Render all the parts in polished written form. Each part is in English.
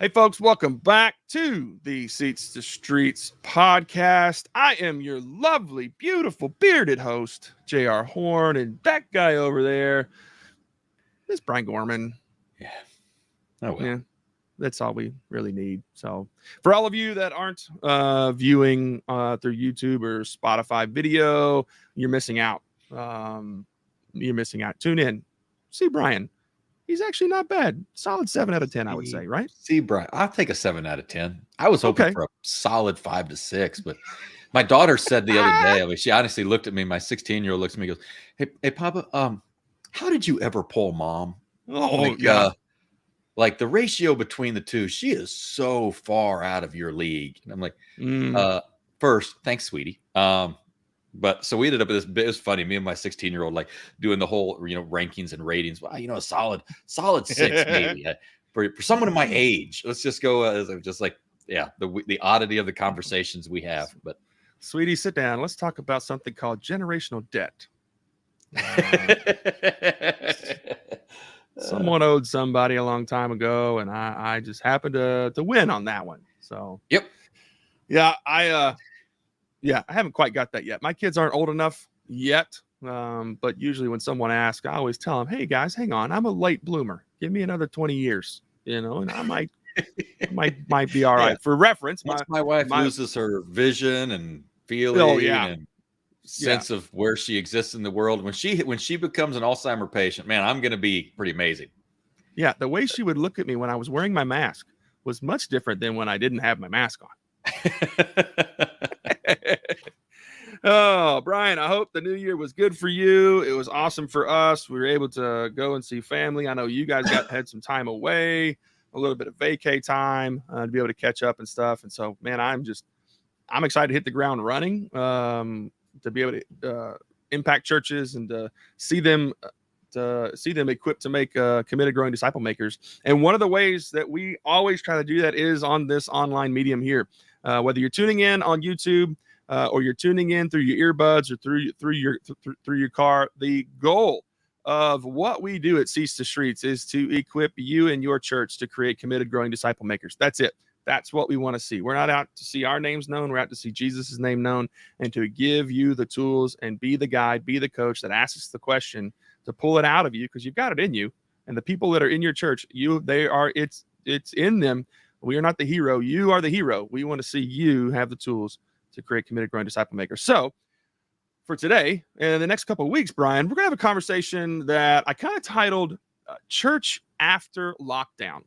Hey, folks, welcome back to the Seats to Streets podcast. I am your lovely, beautiful, bearded host, J.R. Horn, and that guy over there is Brian Gorman. Yeah. Oh, well. Yeah, that's all we really need. So, for all of you that aren't viewing through YouTube or Spotify video, you're missing out. Tune in. See Brian. He's actually not bad. Solid 7 out of 10, I would say, right? See, Brian, I'll take a 7 out of 10. I was hoping Okay. for a solid 5 to 6, but my daughter said the other day, I mean, she honestly looked at me, my 16-year-old looks at me and goes, hey, Papa, how did you ever pull Mom? Oh, yeah. Like the ratio between the two, she is so far out of your league. And I'm like, first, thanks, sweetie. But so we ended up with this. It was funny. Me and my 16-year-old like doing the whole, rankings and ratings. Well, a solid 6 maybe for someone of my age. Let's just go just like, yeah, the oddity of the conversations we have. But sweetie, sit down. Let's talk about something called generational debt. Someone owed somebody a long time ago, and I just happened to win on that one. So yep, yeah, I haven't quite got that yet. My kids aren't old enough yet, but usually when someone asks, I always tell them, "Hey guys, hang on, I'm a late bloomer. Give me another 20 years, and I might be all right." Yeah. For reference, once my wife loses her vision and feeling, and sense of where she exists in the world, when she becomes an Alzheimer patient, man, I'm going to be pretty amazing. Yeah, the way she would look at me when I was wearing my mask was much different than when I didn't have my mask on. Oh, Brian, I hope the new year was good for you. It was awesome for us. We were able to go and see family. I know you guys had some time away, a little bit of vacay time to be able to catch up and stuff. And so, man, I'm excited to hit the ground running, to be able to impact churches and to see them equipped to make committed growing disciple makers. And one of the ways that we always try to do that is on this online medium here. Whether you're tuning in on YouTube or you're tuning in through your earbuds or through your car, the goal of what we do at Seats to Streets is to equip you and your church to create committed growing disciple makers. That's it. That's what we want to see. We're not out to see our names known. We're out to see Jesus' name known and to give you the tools and be the guide, be the coach that asks the question to pull it out of you, because you've got it in you. And the people that are in your church, it's in them. We are not the hero. You are the hero. We want to see you have the tools to create committed growing disciple makers. So for today and the next couple of weeks, Brian, we're going to have a conversation that I kind of titled Church After Lockdown.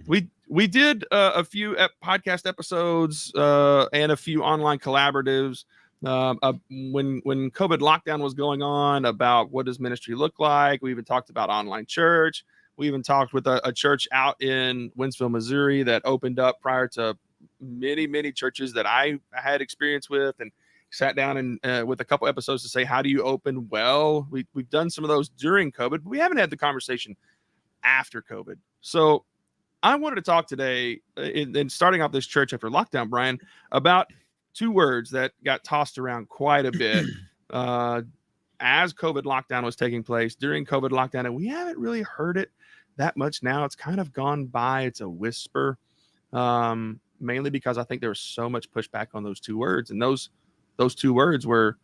We did a few podcast episodes and a few online collaboratives when COVID lockdown was going on about what does ministry look like. We even talked about online church. We even talked with a church out in Winsville, Missouri that opened up prior to many, many churches that I had experience with, and sat down and with a couple episodes to say, how do you open well? We've done some of those during COVID, but we haven't had the conversation after COVID. So I wanted to talk today in starting off this Church After Lockdown, Brian, about two words that got tossed around quite a bit as COVID lockdown was taking place, during COVID lockdown, and we haven't really heard it that much now. It's kind of gone by. It's a whisper, mainly because I think there was so much pushback on those two words, and those two words were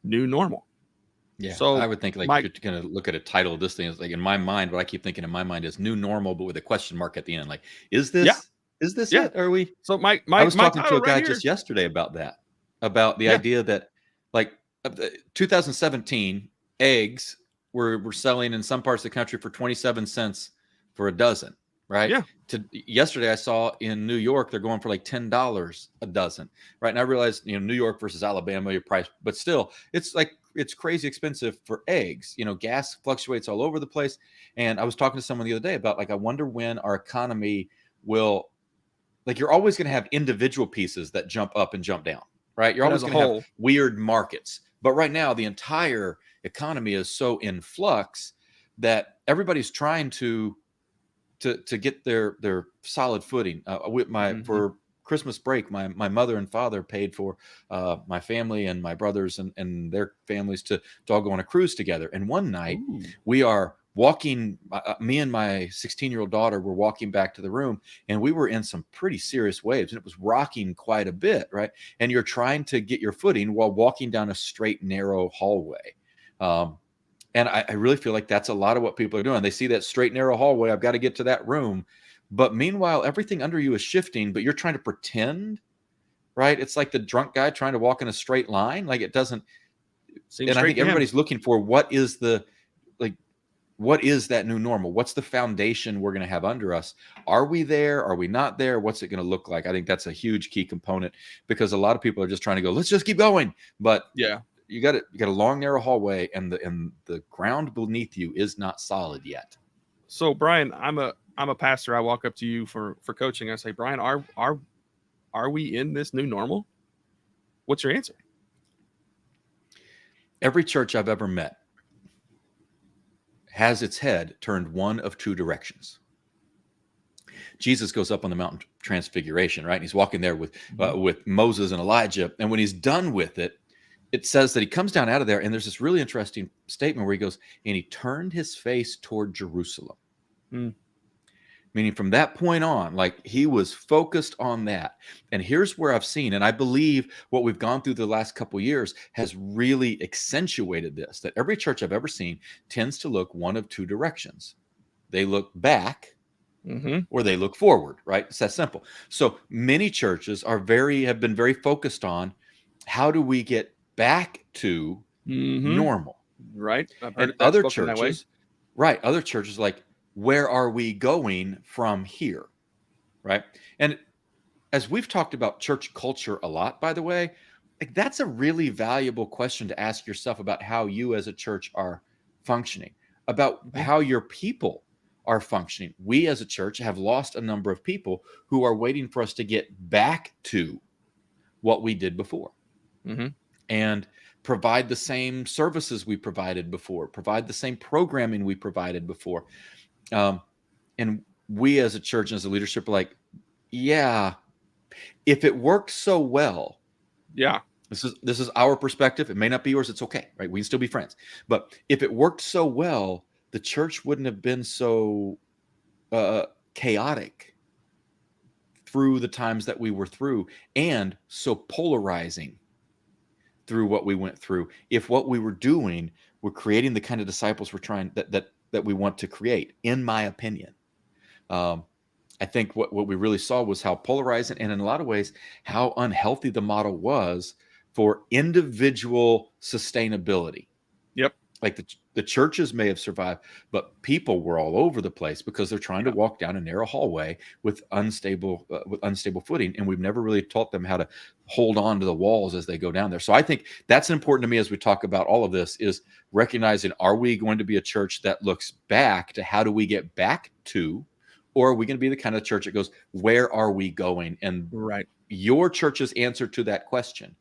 new normal. Yeah, so I would think like you're going to look at a title of this thing. It's like, in my mind, what I keep thinking in my mind is new normal, but with a question mark at the end. Like, is this it? Are we? So I was talking to a guy just yesterday about that, about the idea that like 2017 eggs were selling in some parts of the country for 27 cents for a dozen. Right. Yeah. Yesterday, I saw in New York, they're going for like $10 a dozen. Right. And I realized, New York versus Alabama, your price, but still, it's crazy expensive for eggs. Gas fluctuates all over the place. And I was talking to someone the other day about I wonder when our economy will, you're always going to have individual pieces that jump up and jump down. Right. You're always going to have weird markets. But right now, the entire economy is so in flux that everybody's trying to get their solid footing. For Christmas break, my mother and father paid for my family and my brothers and their families to all go on a cruise together. And one night we are walking, me and my 16-year-old daughter were walking back to the room, and we were in some pretty serious waves, and it was rocking quite a bit, right? And you're trying to get your footing while walking down a straight, narrow hallway. And I really feel like that's a lot of what people are doing. They see that straight, narrow hallway. I've got to get to that room. But meanwhile, everything under you is shifting, but you're trying to pretend, right? It's like the drunk guy trying to walk in a straight line. Like, it doesn't. And I think everybody's looking for what is that new normal? What's the foundation we're going to have under us? Are we there? Are we not there? What's it going to look like? I think that's a huge key component, because a lot of people are just trying to go, let's just keep going. But yeah, you got a long, narrow hallway, and the ground beneath you is not solid yet. So, Brian, I'm a pastor. I walk up to you for coaching. I say, Brian, are we in this new normal? What's your answer? Every church I've ever met has its head turned one of two directions. Jesus goes up on the mountain transfiguration, right? And he's walking there with Moses and Elijah. And when he's done with it, it says that he comes down out of there, and there's this really interesting statement where he goes, and he turned his face toward Jerusalem. Meaning from that point on, like, he was focused on that. And here's where I've seen, and I believe what we've gone through the last couple of years has really accentuated this, that every church I've ever seen tends to look one of two directions. They look back, or they look forward, right? It's that simple. So many churches have been very focused on, how do we get back to normal, right? And other churches, right? Other churches, like, where are we going from here, right? And as we've talked about church culture a lot, by the way, like, that's a really valuable question to ask yourself about how you as a church are functioning, about how your people are functioning. We as a church have lost a number of people who are waiting for us to get back to what we did before. And provide the same services we provided before, provide the same programming we provided before. And we as a church and as a leadership are like, yeah, if it works so well, this is our perspective. It may not be yours. It's okay, right? We can still be friends. But if it worked so well, the church wouldn't have been so chaotic through the times that we were through, and so polarizing through what we went through. If what we were doing, we're creating the kind of disciples we're trying that we want to create, in my opinion. I think what we really saw was how polarizing, and in a lot of ways, how unhealthy the model was for individual sustainability. Like, the churches may have survived, but people were all over the place because they're trying to walk down a narrow hallway with unstable footing, and we've never really taught them how to hold on to the walls as they go down there. So I think that's important to me as we talk about all of this, is recognizing, are we going to be a church that looks back to how do we get back to, or are we going to be the kind of church that goes, where are we going? And your church's answer to that question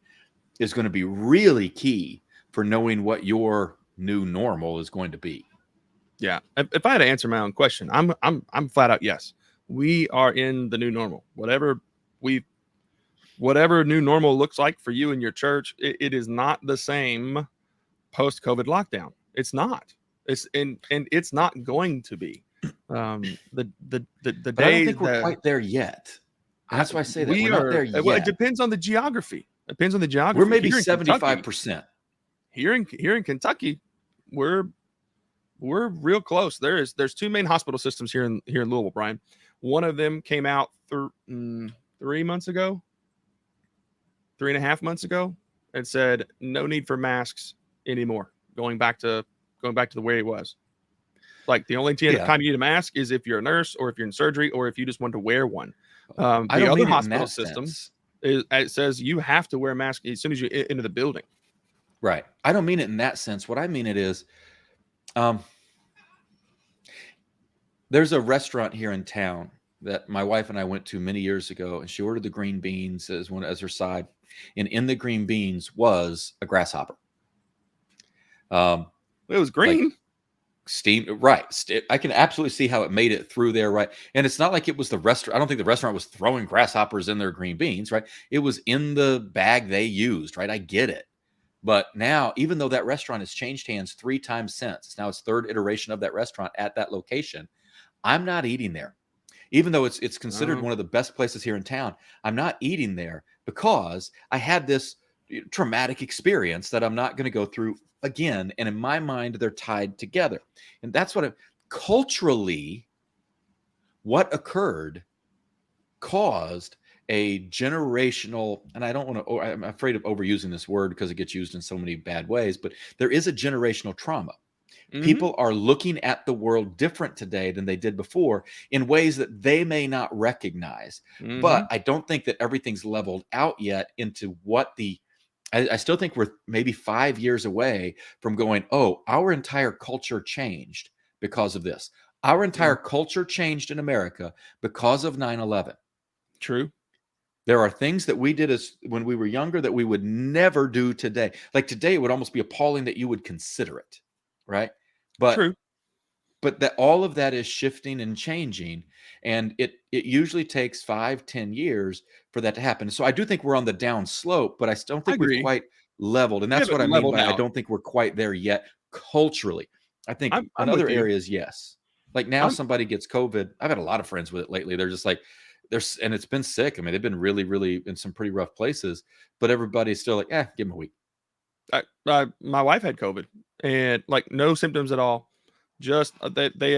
is going to be really key for knowing what your new normal is going to be. Yeah. If I had to answer my own question, I'm flat out yes. We are in the new normal. Whatever new normal looks like for you and your church, it is not the same post-COVID lockdown. It's not. It's not going to be. The day but I don't think we're quite there yet. That's why I say that we're not there yet. Well, it depends on the geography. We're maybe 75%. Here in Kentucky, we're real close. There's two main hospital systems here in Louisville, Brian. One of them came out 3 months ago, 3.5 months ago, and said no need for masks anymore. Going back to the way it was. Like, the only time you need a mask is if you're a nurse, or if you're in surgery, or if you just want to wear one. The other hospital system, it says you have to wear a mask as soon as you enter the building. Right. I don't mean it in that sense. What I mean it is, there's a restaurant here in town that my wife and I went to many years ago, and she ordered the green beans as her side, and in the green beans was a grasshopper. It was green. Like, steamed, right? I can absolutely see how it made it through there, right? And it's not like it was the restaurant. I don't think the restaurant was throwing grasshoppers in their green beans, right? It was in the bag they used, right? I get it. But now, even though that restaurant has changed hands 3 times since, now it's third iteration of that restaurant at that location, I'm not eating there. Even though it's considered one of the best places here in town, I'm not eating there because I had this traumatic experience that I'm not going to go through again. And in my mind, they're tied together. And that's what culturally, what occurred caused a generational, and I don't want to, I'm afraid of overusing this word because it gets used in so many bad ways, but there is a generational trauma. People are looking at the world different today than they did before in ways that they may not recognize. But I don't think that everything's leveled out yet into what I still think we're maybe 5 years away from going, oh, our entire culture changed because of this. Our entire culture changed in America because of 9/11. True. There are things that we did as when we were younger that we would never do today. Like today, it would almost be appalling that you would consider it, right? True. But that all of that is shifting and changing, and it usually takes 5-10 years for that to happen. So I do think we're on the down slope, but I still don't I think we've agree. quite leveled, and We that's what haven't I mean leveled by I out. don't think we're quite there yet culturally. I think I'm in with other you. areas, yes. Like now, somebody gets COVID. I've had a lot of friends with it lately. They're just like, and it's been sick. I mean, they've been really, really in some pretty rough places, but everybody's still like, give them a week. My wife had COVID and like no symptoms at all. Just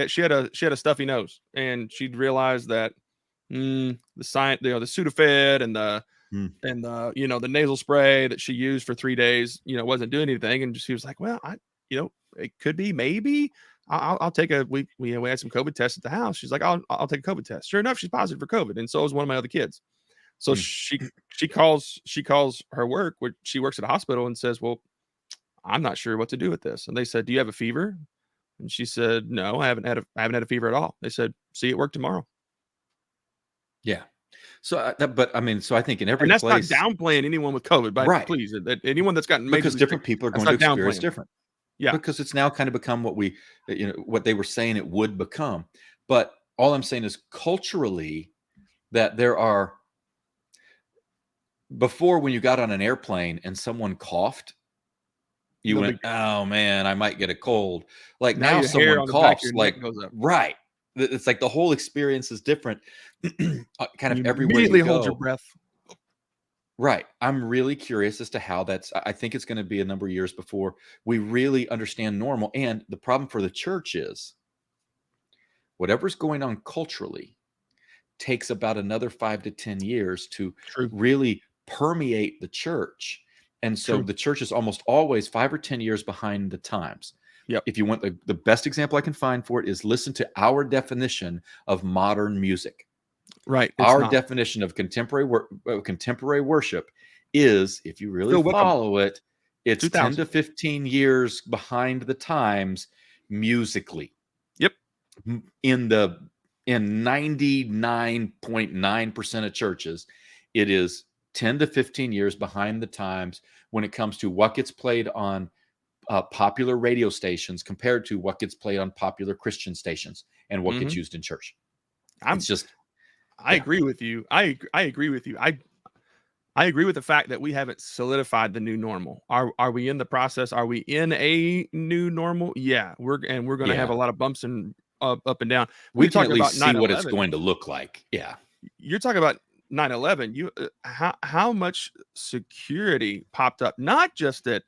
she had a stuffy nose, and she'd realized that the the Sudafed and Hmm. the nasal spray that she used for 3 days, wasn't doing anything. And she was like, well, it could be, maybe I'll take we had some COVID tests at the house. She's like, I'll take a COVID test. Sure enough, she's positive for COVID. And so is one of my other kids. So Hmm. she calls her work, which she works at a hospital, and says, well, I'm not sure what to do with this. And they said, do you have a fever? And she said, no, I haven't had a fever at all. They said, see you at work tomorrow. Yeah. So, but I mean, so I think in every And that's not place, downplaying anyone with COVID, but right? please, anyone that's gotten Because majorly sick, different people are that's going to not experience downplaying. different. Yeah. Because it's now kind of become what they were saying it would become. But all I'm saying is culturally that there are, before when you got on an airplane and someone coughed, you No went, big deal. oh man, I might get a cold. Like Now now your hair someone on the back of coughs, your neck like, goes up. right. It's like the whole experience is different kind of You everywhere you immediately hold your go. breath. Right. I'm really curious as to how I think it's going to be a number of years before we really understand normal. And the problem for the church is whatever's going on culturally takes about another 5 to 10 years to True. really permeate the church. And so True. the church is almost always 5 or 10 years behind the times. Yep. If you want the best example I can find for it is listen to our definition of modern music. Right. Our definition of contemporary worship is, if you really Phil Wickham, follow it, it's 10 2000. to 15 years behind the times musically. Yep. In 99.9% of churches, it is 10 to 15 years behind the times when it comes to what gets played on popular radio stations compared to what gets played on popular Christian stations and what gets used in church. It's just, I agree with you. I agree with you. I agree with the fact that we haven't solidified the new normal. Are we in the process? Are we in a new normal? Yeah, we're going to have a lot of bumps and up and down. we We're can at talking about least see what it's 9/11. going to look like. Yeah. You're talking about 9/11. How much security popped up, not just at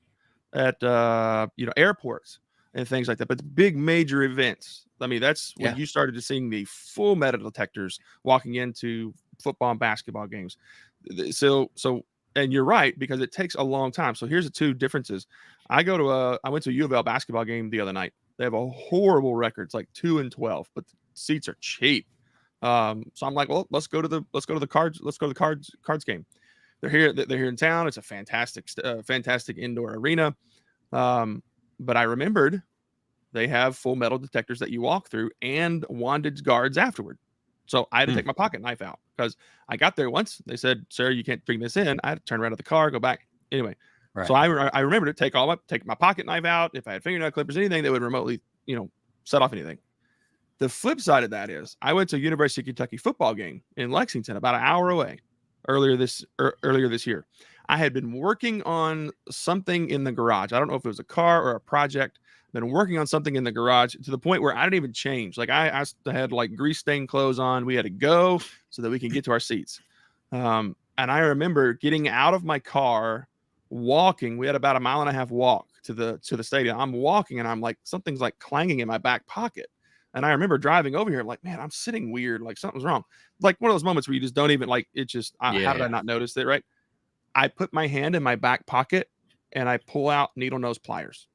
airports and things like that, but the big major events. I mean, that's when Yeah. you started to seeing the full metal detectors walking into football and basketball games. So and you're right, because it takes a long time. So here's the two differences. I went to a U of L basketball game the other night. They have a horrible record. It's like 2-12, but the seats are cheap. So I'm like, well, let's go to the cards game. They're here in town. It's a fantastic indoor arena. But I remembered they have full metal detectors that you walk through and wanded guards afterward. So I had to take my pocket knife out because I got there once. They said, sir, you can't bring this in. I had to turn around to the car, go back. Anyway, so I remembered to take my pocket knife out. If I had fingernail clippers, anything that would remotely, set off anything. The flip side of that is I went to a University of Kentucky football game in Lexington, about an hour away earlier this year. I had been working on something in the garage. I don't know if it was a car or a project. Been working on something in the garage to the point where I didn't even change. Like I had like grease stained clothes on. We had to go so that we can get to our seats. And I remember getting out of my car, walking. We had about a mile and a half walk to the stadium. I'm walking and I'm like, something's like clanging in my back pocket. And I remember driving over here, like, man, I'm sitting weird, like something's wrong. Like one of those moments where you just don't even like it. Just how did I Yeah. not notice it? Right. I put my hand in my back pocket and I pull out needle nose pliers,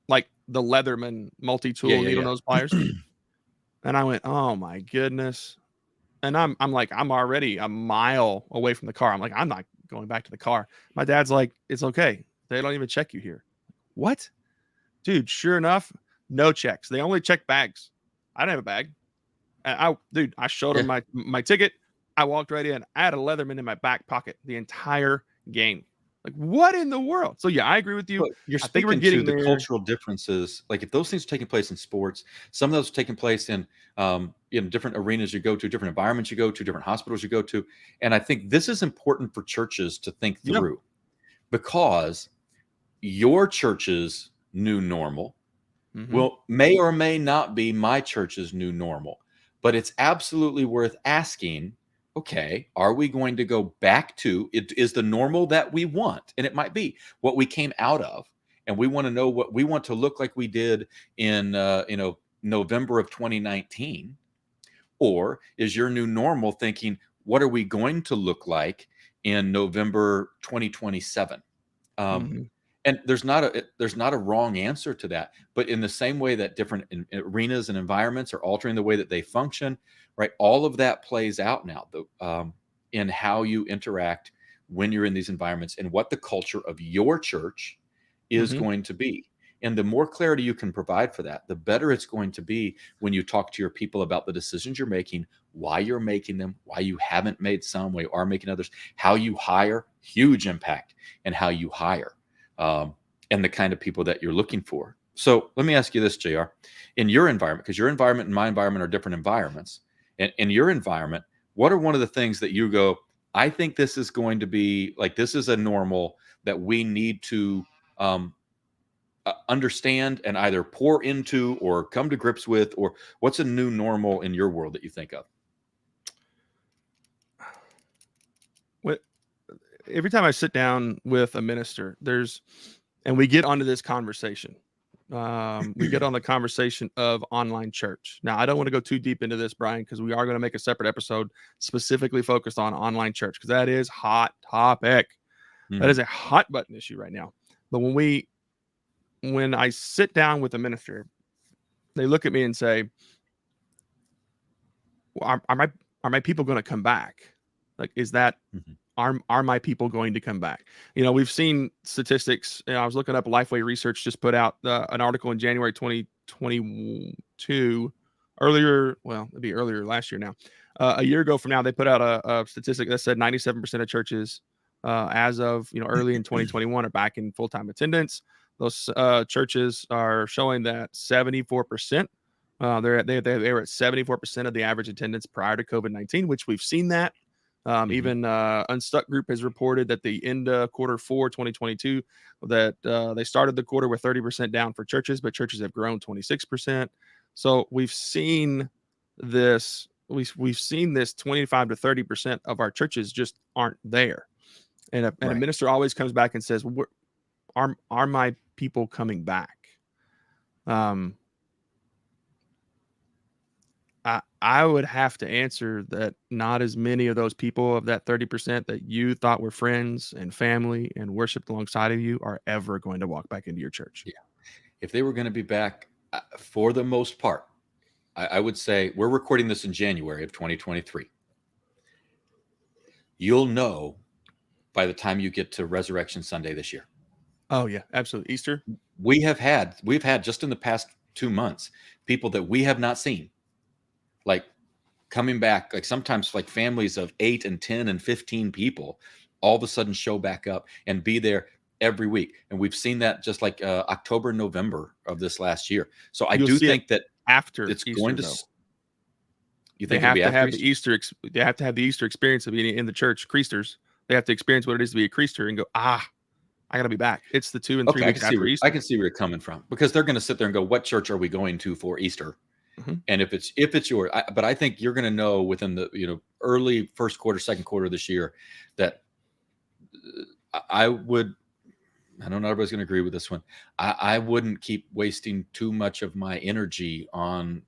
like the Leatherman multi-tool needle Yeah. nose pliers. And I went, oh my goodness. And I'm like, I'm already a mile away from the car. I'm like, I'm not going back to the car. My dad's like, it's okay. They don't even check you here. What? Dude, sure enough, no checks. They only check bags. I didn't have a bag. And I showed him Yeah. my ticket. I walked right in. I had a Leatherman in my back pocket the entire game. Like, what in the world? So yeah, I agree with you. But you're I think we're speaking to getting the there. cultural differences. Like if those things are taking place in sports, some of those are taking place in different arenas you go to, different environments you go to, different hospitals you go to. And I think this is important for churches to think Yeah. through because your church's new normal may or may not be my church's new normal, but it's absolutely worth asking, okay, are we going to go back to it? Is the normal that we want? And it might be what we came out of. And we want to know what we want to look like we did in November of 2019. Or is your new normal thinking, what are we going to look like in November 2027? Mm-hmm. And there's not a wrong answer to that, but in the same way that different arenas and environments are altering the way that they function, right? All of that plays out now in how you interact when you're in these environments and what the culture of your church is Mm-hmm. going to be. And the more clarity you can provide for that, the better it's going to be when you talk to your people about the decisions you're making, why you're making them, why you haven't made some, why you are making others, how you hire, huge impact, and how you hire. And the kind of people that you're looking for. So let me ask you this, JR. In your environment, because your environment and my environment are different environments, and in your environment, what are one of the things that you go, I think this is going to be like, this is a normal that we need to understand and either pour into or come to grips with, or what's a new normal in your world that you think of? Every time I sit down with a minister, and we get onto this conversation. We get on the conversation of online church. Now, I don't want to go too deep into this, Brian, because we are going to make a separate episode specifically focused on online church, because that is hot topic. That is a hot button issue right now. But when I sit down with a minister, they look at me and say, well, are my people going to come back? Like, is that are my people going to come back? We've seen statistics. I was looking up, Lifeway Research just put out an article in January 2022, earlier. Well, it'd be earlier last year now. A year ago from now, they put out a statistic that said 97% of churches, as of early in 2021, are back in full-time attendance. Those churches are showing that 74%. They were at 74% of the average attendance prior to COVID-19, which we've seen that. Even Unstuck Group has reported that the end of quarter 4 2022, that they started the quarter with 30% down for churches, but churches have grown 26%. So we've seen this. We've seen this 25 to 30% of our churches just aren't there. And a minister always comes back and says, are my people coming back? I would have to answer that not as many of those people, of that 30% that you thought were friends and family and worshiped alongside of you, are ever going to walk back into your church. Yeah. If they were going to be back, for the most part, I would say, we're recording this in January of 2023. You'll know by the time you get to Resurrection Sunday this year. Oh yeah, absolutely. Easter. We've had just in the past 2 months, people that we have not seen, like coming back, like sometimes like families of 8 and 10 and 15 people all of a sudden show back up and be there every week. And we've seen that just like October, November of this last year. So I do think that after it's Easter, going to, though, you they think have it'll be to after have Easter? the Easter. They have to have the Easter experience of being in the church. Creasters. They have to experience what it is to be a creaster and go, I got to be back. It's the 2 and 3 Okay, weeks after Easter. I can see where you're coming from, because they're going to sit there and go, "What church are we going to for Easter?" Mm-hmm. And if it's yours, but I think you're going to know within the early first quarter, second quarter of this year that I would. I don't know if everybody's going to agree with this one. I wouldn't keep wasting too much of my energy on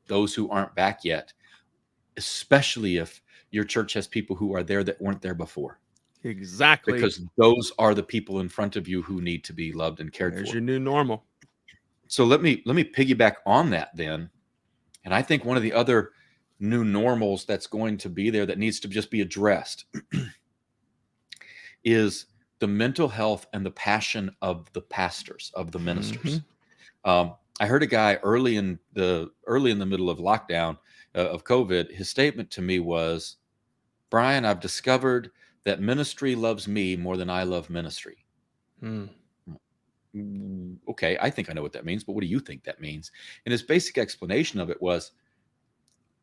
those who aren't back yet, especially if your church has people who are there that weren't there before. Exactly. Because those are the people in front of you who need to be loved and cared There's for. your new normal. So let me piggyback on that then. And I think one of the other new normals that's going to be there that needs to just be addressed is the mental health and the passion of the pastors, of the ministers. Mm-hmm. I heard a guy early in the middle of lockdown of COVID. His statement to me was, "Brian, I've discovered that ministry loves me more than I love ministry." Okay, I think I know what that means, but what do you think that means? And his basic explanation of it was,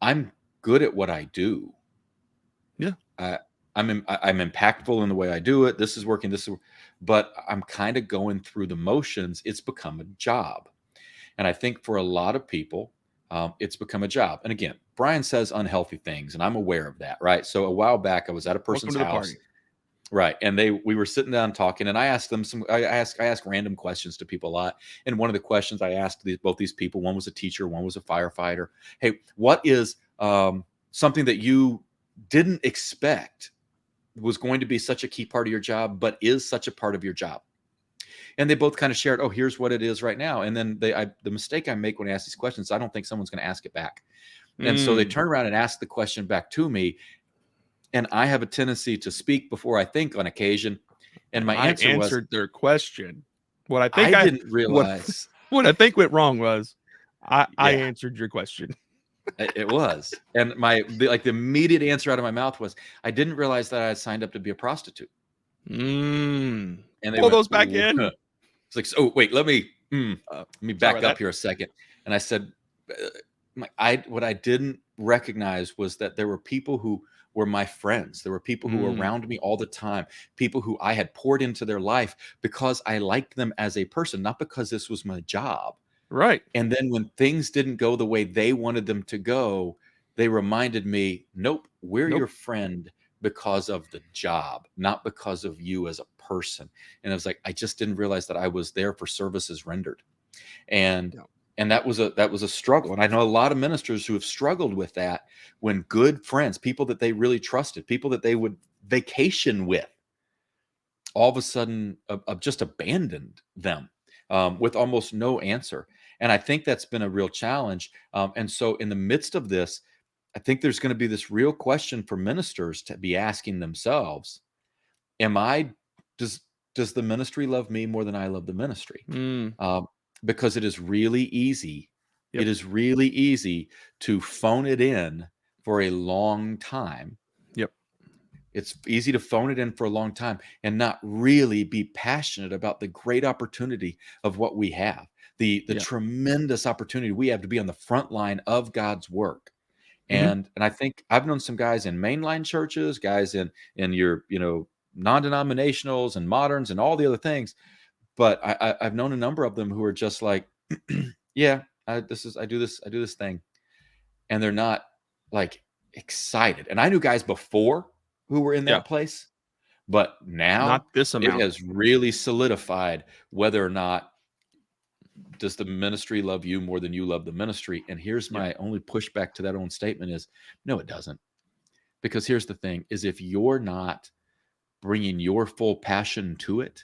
I'm good at what I do. Yeah. I'm impactful in the way I do it. This is working. But I'm kind of going through the motions. It's become a job. And I think for a lot of people, it's become a job. And again, Brian says unhealthy things, and I'm aware of that, right? So a while back, I was at a person's house. Right. And we were sitting down talking, and I asked them I ask random questions to people a lot. And one of the questions I asked both these people, one was a teacher, one was a firefighter. Hey, what is something that you didn't expect was going to be such a key part of your job, but is such a part of your job? And they both kind of shared, oh, here's what it is right now. And then the mistake I make when I ask these questions, I don't think someone's going to ask it back. And so they turn around and ask the question back to me. And I have a tendency to speak before I think on occasion. And my answer answered their question. What I think I didn't realize. What I think went wrong was I answered your question. It was. And the immediate answer out of my mouth was, I didn't realize that I had signed up to be a prostitute. And they pull those back in. It's like, oh, wait, let me back up here a second. And I said, what I didn't recognize was that there were people who were my friends. There were people who were around me all the time, people who I had poured into their life because I liked them as a person, not because this was my job. Right. And then when things didn't go the way they wanted them to go, they reminded me, nope, we're your friend because of the job, not because of you as a person. And I was like, I just didn't realize that I was there for services rendered. And that was a struggle. And I know a lot of ministers who have struggled with that when good friends, people that they really trusted, people that they would vacation with, all of a sudden just abandoned them with almost no answer. And I think that's been a real challenge. And so in the midst of this, I think there's going to be this real question for ministers to be asking themselves, does the ministry love me more than I love the ministry? Because it is really easy. It is really easy to phone it in for a long time. It's easy to phone it in for a long time and not really be passionate about the great opportunity of what we have, the tremendous opportunity we have to be on the front line of God's work. And I think I've known some guys in mainline churches, guys in your non-denominationals and moderns and all the other things, but I've known a number of them who are just like, I do this thing, and they're not like excited. And I knew guys before who were in that place, but now not this amount. It has really solidified whether or not does the ministry love you more than you love the ministry. And here's my only pushback to that own statement is, no, it doesn't. Because here's the thing is, if you're not bringing your full passion to it,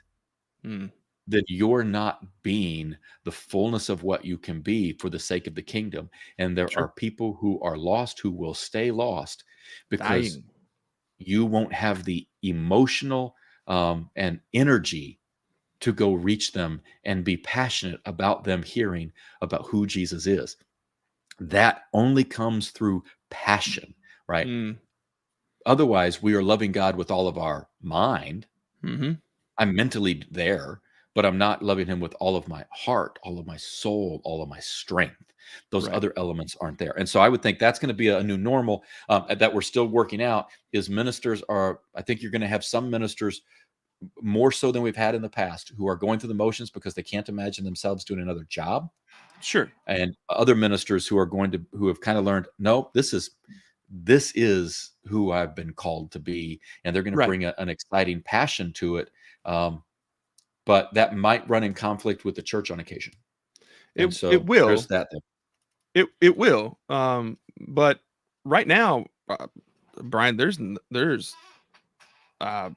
then you're not being the fullness of what you can be for the sake of the kingdom. And there are people who are lost who will stay lost because you won't have the emotional and energy to go reach them and be passionate about them hearing about who Jesus is. That only comes through passion, right? Otherwise, we are loving God with all of our mind. I'm mentally there, but I'm not loving him with all of my heart, all of my soul, all of my strength. Those Right. other elements aren't there. And so I would think that's going to be a new normal that we're still working out. Is ministers are, I think you're going to have some ministers more so than we've had in the past who are going through the motions because they can't imagine themselves doing another job, Sure. and other ministers who are going to, who have kind of learned, no, this is who I've been called to be, and they're going to Right. bring an exciting passion to it. But that might run in conflict with the church on occasion. And It so there's will. that thing. It will. But right now, Brian, there's uh,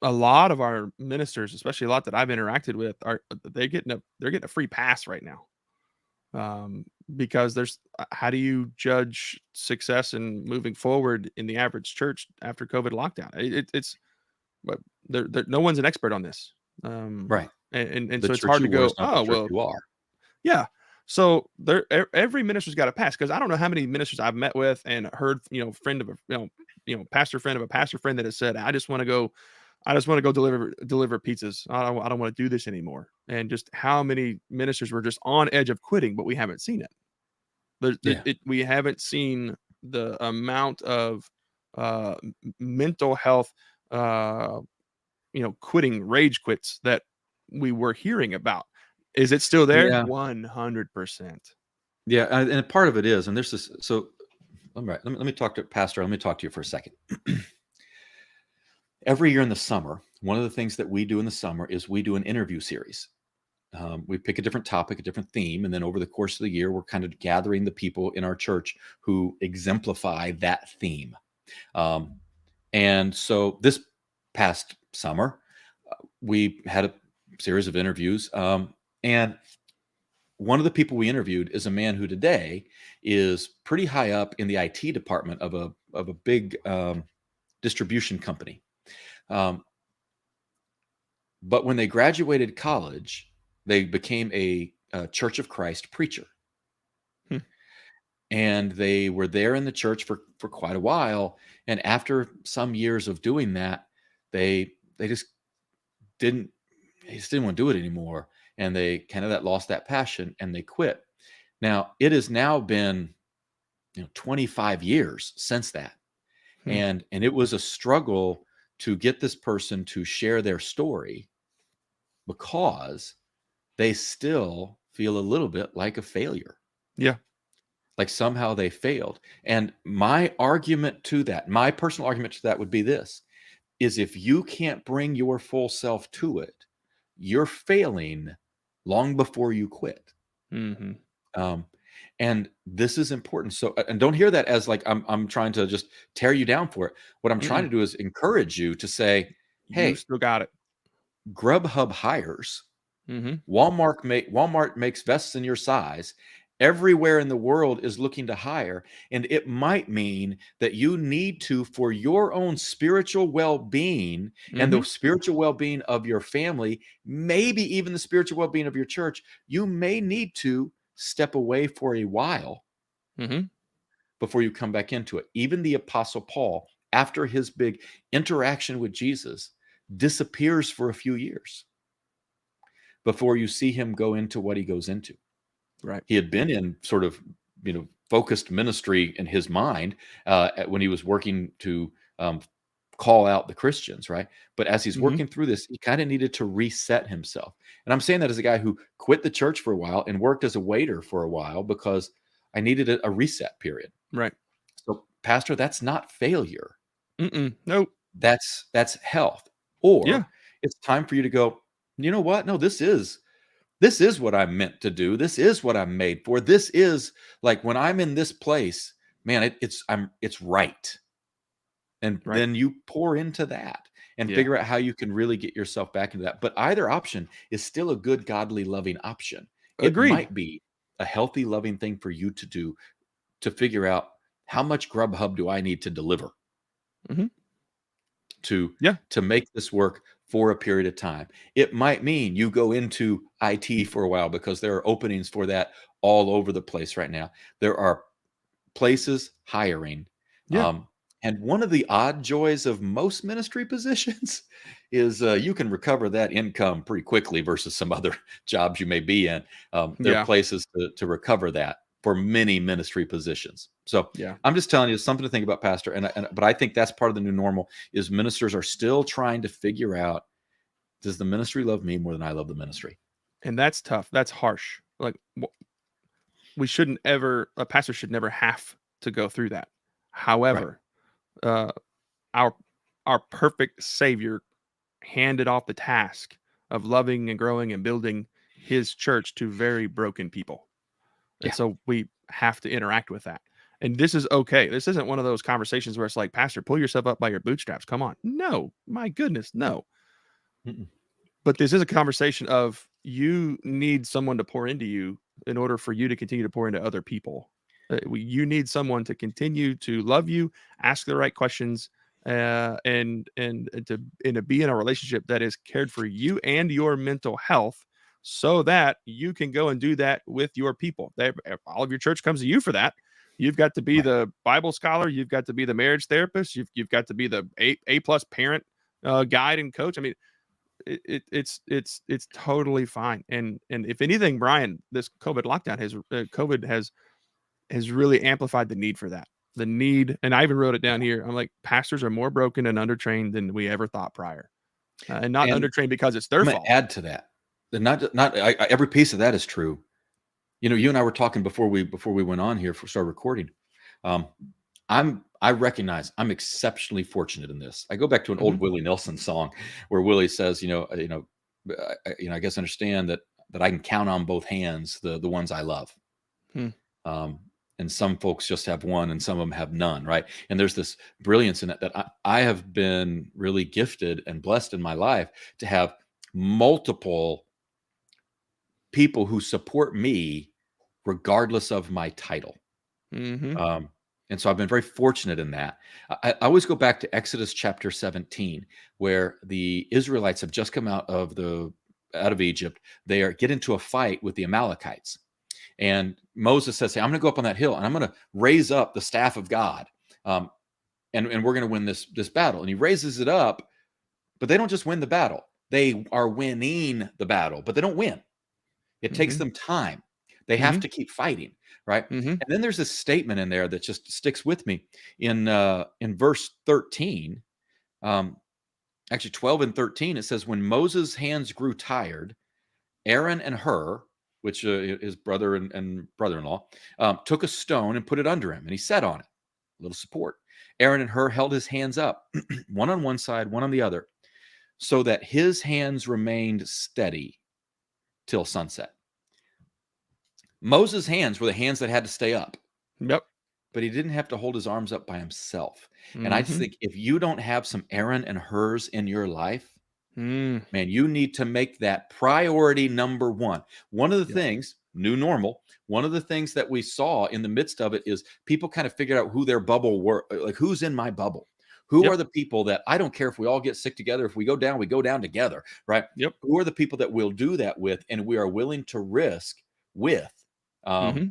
a lot of our ministers, especially a lot that I've interacted with, are they're getting a free pass right now. Because there's how do you judge success and moving forward in the average church after COVID lockdown? It's but no one's an expert on this. Right. And The so it's church hard you to were go, is not the oh church well, you are. yeah. So every minister's got a pass because I don't know how many ministers I've met with and heard, friend of a, pastor friend of a pastor friend that has said, I just want to go deliver pizzas. I don't want to do this anymore. And just how many ministers were just on edge of quitting, but we haven't seen it. Yeah. We haven't seen the amount of mental health, uh, quitting rage quits that we were hearing about. Is it still there? Yeah. 100%. Yeah. And part of it is, and there's this, so all right, let me talk to Pastor. Let me talk to you for a second. Every year in the summer, one of the things that we do in the summer is we do an interview series. We pick a different topic, a different theme, and then over the course of the year, we're kind of gathering the people in our church who exemplify that theme. And so this past summer, we had a series of interviews, and one of the people we interviewed is a man who today is pretty high up in the IT department of a big distribution company. But when they graduated college, they became a Church of Christ preacher. Hmm. And they were there in the church for quite a while. And after some years of doing that, they just didn't want to do it anymore. And they kind of lost that passion and they quit. Now it has now been 25 years since that. Hmm. And it was a struggle to get this person to share their story because they still feel a little bit like a failure. Yeah. Like somehow they failed. And my argument to that, my personal argument to that would be this, is if you can't bring your full self to it, you're failing long before you quit. Hmm. Um, and this is important. So, and don't hear that as like I'm trying to just tear you down for it. What I'm trying Mm-mm. to do is encourage you to say, You hey, still got it. Grubhub hires, Hmm. Walmart makes vests in your size. Everywhere in the world is looking to hire, and it might mean that you need to, for your own spiritual well-being and the Hmm. spiritual well-being of your family, maybe even the spiritual well-being of your church, you may need to step away for a while Hmm. before you come back into it. Even the Apostle Paul, after his big interaction with Jesus, disappears for a few years before you see him go into what he goes into. Right. He had been in sort of, focused ministry in his mind when he was working to call out the Christians, right? But as he's Hmm. working through this, he kind of needed to reset himself. And I'm saying that as a guy who quit the church for a while and worked as a waiter for a while because I needed a reset period. Right. So, Pastor, that's not failure. Mm-mm. Nope. That's health. Yeah. Or it's time for you to go, you know what? No, this is what I'm meant to do. This is what I'm made for. This is like when I'm in this place, man, it's right. And Right. then you pour into that and Yeah. figure out how you can really get yourself back into that. But either option is still a good, godly, loving option. It Agreed. might be a healthy, loving thing for you to do to figure out how much Grubhub do I need to deliver Hmm. to Yeah. make this work for a period of time. It might mean you go into IT for a while because there are openings for that all over the place right now. There are places hiring. Yeah. And one of the odd joys of most ministry positions is you can recover that income pretty quickly versus some other jobs you may be in. There are Yeah. places to recover that for many ministry positions. So Yeah. I'm just telling you, it's something to think about, Pastor. But I think that's part of the new normal is ministers are still trying to figure out, does the ministry love me more than I love the ministry? And that's tough. That's harsh. Like we shouldn't ever, a pastor should never have to go through that. Right. However, uh, our our perfect Savior handed off the task of loving and growing and building His church to very broken people, and Yeah. so we have to interact with that. And this is okay. This isn't one of those conversations where it's like, Pastor, pull yourself up by your bootstraps. Come on. No, my goodness, no. Mm-mm. But this is a conversation of you need someone to pour into you in order for you to continue to pour into other people. You need someone to continue to love you, ask the right questions, and to be in a relationship that is cared for you and your mental health, so that you can go and do that with your people. All of your church comes to you for that. You've got to be Right. the Bible scholar. You've got to be the marriage therapist. You've got to be the A plus parent guide and coach. I mean, it's totally fine. And if anything, Brian, this COVID lockdown has really amplified the need for that. The need, and I even wrote it down here. I'm like, pastors are more broken and undertrained than we ever thought prior, and not And undertrained because it's their I'm going fault. to add to that. Every piece of that is true. You know, you and I were talking before we went on here for start recording. Um, I recognize I'm exceptionally fortunate in this. I go back to an Hmm. old Willie Nelson song where Willie says, I guess understand that I can count on both hands the ones I love. Hmm. Um, and some folks just have one, and some of them have none, right? And there's this brilliance in it that I have been really gifted and blessed in my life to have multiple people who support me regardless of my title. Hmm. Um, and so I've been very fortunate in that. I always go back to Exodus chapter 17, where the Israelites have just come out of Egypt. They get into a fight with the Amalekites. And Moses says, "Hey, I'm going to go up on that hill and I'm going to raise up the staff of God. Um, and we're going to win this battle." And he raises it up, but they don't just win the battle. They are winning the battle, but they don't win. It takes Hmm. them time. They have Hmm. to keep fighting, right? Hmm. And then there's this statement in there that just sticks with me in verse 13, um, actually 12 and 13. It says, "When Moses' hands grew tired, Aaron and Hur, which his brother and brother-in-law, took a stone and put it under him, and he sat on it." A little support. Aaron and Hur held his hands up, one on one side, one on the other, so that his hands remained steady till sunset. Moses' hands were the hands that had to stay up, Yep. but he didn't have to hold his arms up by himself. And I just Hmm. think if you don't have some Aaron and Hurs in your life, Mm. man, you need to make that priority number one. One of the Yep. things, new normal, one of the things that we saw in the midst of it is people kind of figured out who their bubble were, like who's in my bubble. Who Yep. are the people that I don't care if we all get sick together, if we go down together, right? Yep. Who are the people that we'll do that with and we are willing to risk with? Um, Hmm.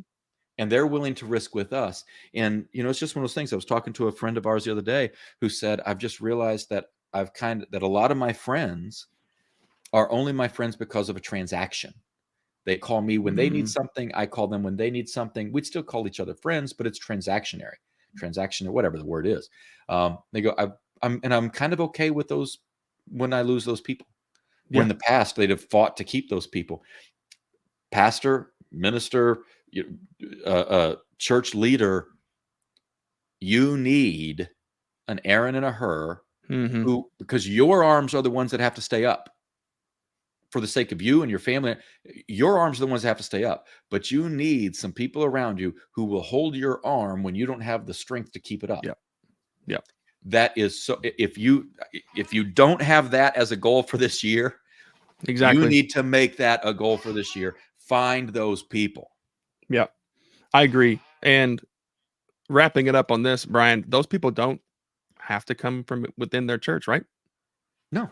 and they're willing to risk with us. And it's just one of those things. I was talking to a friend of ours the other day who said, "I've just realized that that a lot of my friends are only my friends because of a transaction. They call me when they need Mm. something. I call them when they need something. We'd still call each other friends, but it's transaction, or whatever the word is." They go, I'm kind of okay with those when I lose those people. Where in Yeah. the past they'd have fought to keep those people. Pastor, minister, church leader, you need an Aaron and a Hur Hmm. because your arms are the ones that have to stay up for the sake of you and your family. Your arms are the ones that have to stay up, but you need some people around you who will hold your arm when you don't have the strength to keep it up. Yep. Yep. That is so. If you don't have that as a goal for this year, you Exactly. need to make that a goal for this year. Find those people. Yep. I agree. And wrapping it up on this, Brian, those people don't have to come from within their church, right? No,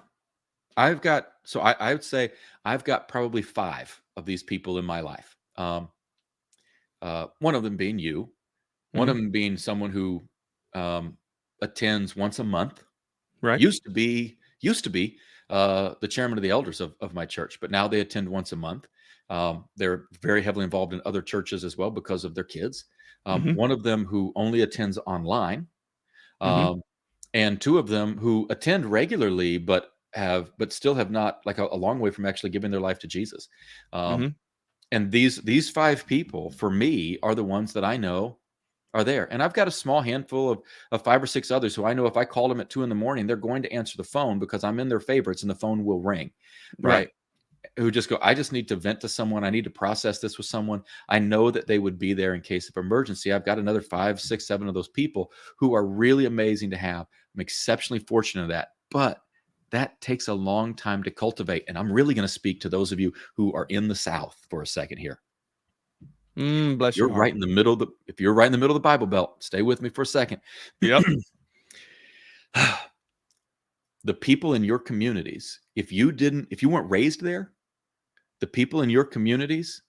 I would say I've got probably 5 of these people in my life. One of them being you, one of Hmm. them being someone who, um, attends once a month. Right. Used to be the chairman of the elders of my church, but now they attend once a month. They're very heavily involved in other churches as well because of their kids. Mm-hmm. One of them who only attends online, Mm-hmm. um, and two of them who attend regularly, but still have not, like, a long way from actually giving their life to Jesus. Mm-hmm. And these five people for me are the ones that I know are there. And I've got a small handful of five or six others who I know if I called them at 2 a.m, they're going to answer the phone because I'm in their favorites and the phone will ring, Right. right? Who just go, I just need to vent to someone. I need to process this with someone. I know that they would be there in case of emergency. I've got another 5, 6, 7 of those people who are really amazing to have. I'm exceptionally fortunate of that. But that takes a long time to cultivate. And I'm really going to speak to those of you who are in the South for a second here. Bless You're your heart. right in the middle of the if you're right in the middle of the Bible Belt, stay with me for a second. Yep. The people in your communities, if you weren't raised there, the people in your communities,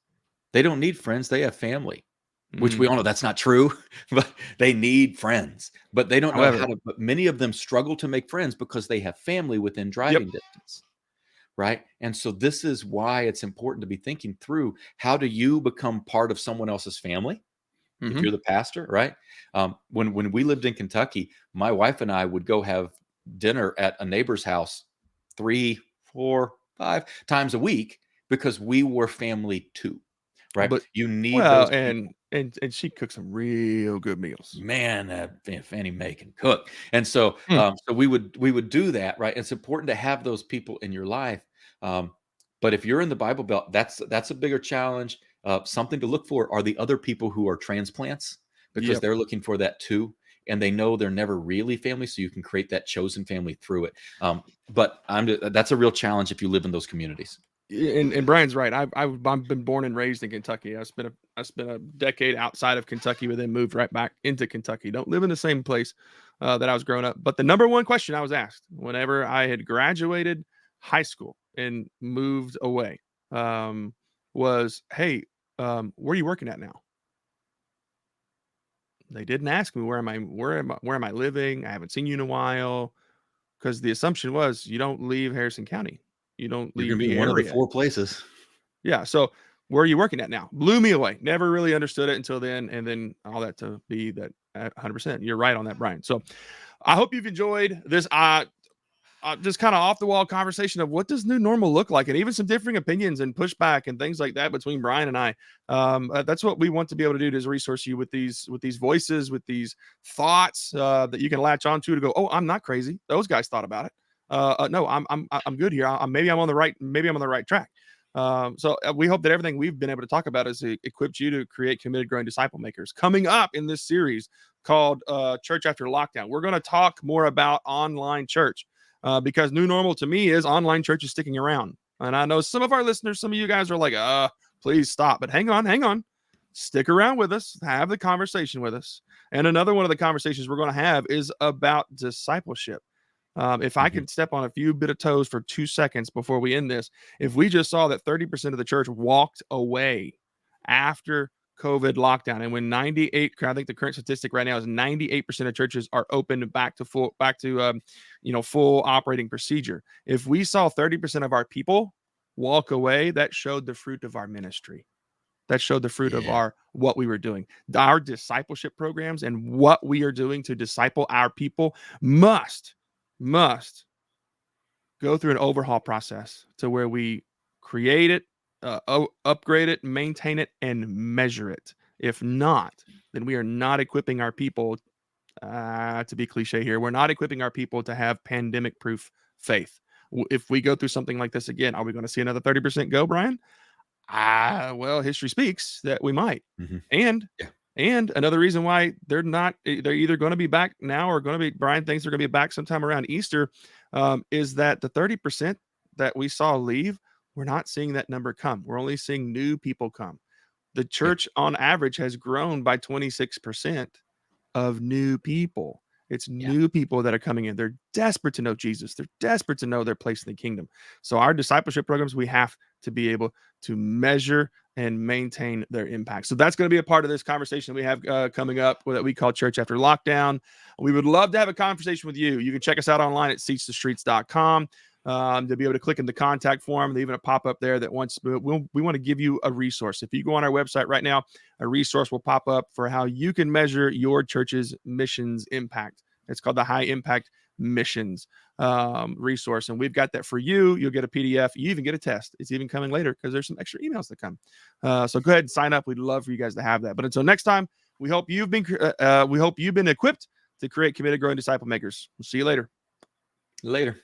they don't need friends, they have family, which we all know that's not true, but they need friends, but they don't know how However, to. But many of them struggle to make friends because they have family within yep. driving distance, right? And so this is why it's important to be thinking through, how do you become part of someone else's family? If Mm-hmm. you're the pastor, right? When we lived in Kentucky, my wife and I would go have dinner at a neighbor's house 3, 4, 5 times a week because we were family too, right? But You need well, those people. and she cooks some real good meals. Man, Fannie Mae can cook, and so Mm. so we would do that, right? It's important to have those people in your life, um, but if you're in the Bible Belt, that's a bigger challenge. Something to look for are the other people who are transplants, because Yep. they're looking for that too, and they know they're never really family, so you can create that chosen family through it. But that's a real challenge if you live in those communities. And Brian's right. I've been born and raised in Kentucky. I spent a decade outside of Kentucky, but then moved right back into Kentucky. Don't live in the same place that I was growing up. But the number one question I was asked whenever I had graduated high school and moved away was, "Hey, where are you working at now?" They didn't ask me where am I living. I haven't seen you in a while, because the assumption was you don't leave Harrison County, you don't You're leave going to be the in one of the area. four places. Yeah. So where are you working at now? Blew me away. Never really understood it until then. And then all that to be that at 100%. You're right on that, Brian. So I hope you've enjoyed this. Just kind of off the wall conversation of what does new normal look like, and even some differing opinions and pushback and things like that between Brian and I. That's what we want to be able to do, is resource you with these voices, with these thoughts that you can latch onto to go, oh, I'm not crazy. Those guys thought about it. No, I'm good here. Maybe I'm on the right track. So we hope that everything we've been able to talk about has equipped you to create committed, growing disciple makers. Coming up in this series called Church After Lockdown, we're going to talk more about online church. Because new normal to me is online churches sticking around. And I know some of our listeners, some of you guys are like, please stop. But hang on. Stick around with us. Have the conversation with us. And another one of the conversations we're going to have is about discipleship. If I Mhm. could step on a few bit of toes for 2 seconds before we end this, if we just saw that 30% of the church walked away after COVID lockdown, and when 98, I think the current statistic right now is 98% of churches are open back to full operating procedure. If we saw 30% of our people walk away, that showed the fruit of our ministry. That showed the fruit of Yeah. what we were doing. Our discipleship programs and what we are doing to disciple our people must go through an overhaul process to where we create it, upgrade it, maintain it, and measure it. If not, then we are not equipping our people. To be cliche here, we're not equipping our people to have pandemic-proof faith. If we go through something like this again, are we going to see another 30% go, Brian? Well, history speaks that we might. Mhm. And Yeah. and another reason why they're either going to be back now or going to be, Brian thinks they're going to be back sometime around Easter, is that the 30% that we saw leave, we're not seeing that number come. We're only seeing new people come. The Yeah. church on average has grown by 26% of new people. It's Yeah. new people that are coming in. They're desperate to know Jesus. They're desperate to know their place in the kingdom. So our discipleship programs, we have to be able to measure and maintain their impact. So that's going to be a part of this conversation we have coming up that we call Church After Lockdown. We would love to have a conversation with you. You can check us out online at seatstothestreets.com. To be able to click in the contact form, and even a pop-up there that wants we want to give you a resource. If you go on our website right now, a resource will pop up for how you can measure your church's missions impact. It's called the High Impact Missions resource, and we've got that for you. You'll get a PDF. You even get a test. It's even coming later because there's some extra emails that come. So go ahead and sign up. We'd love for you guys to have that. But until next time, we hope you've been equipped to create committed, growing disciple makers. We'll see you later. Later.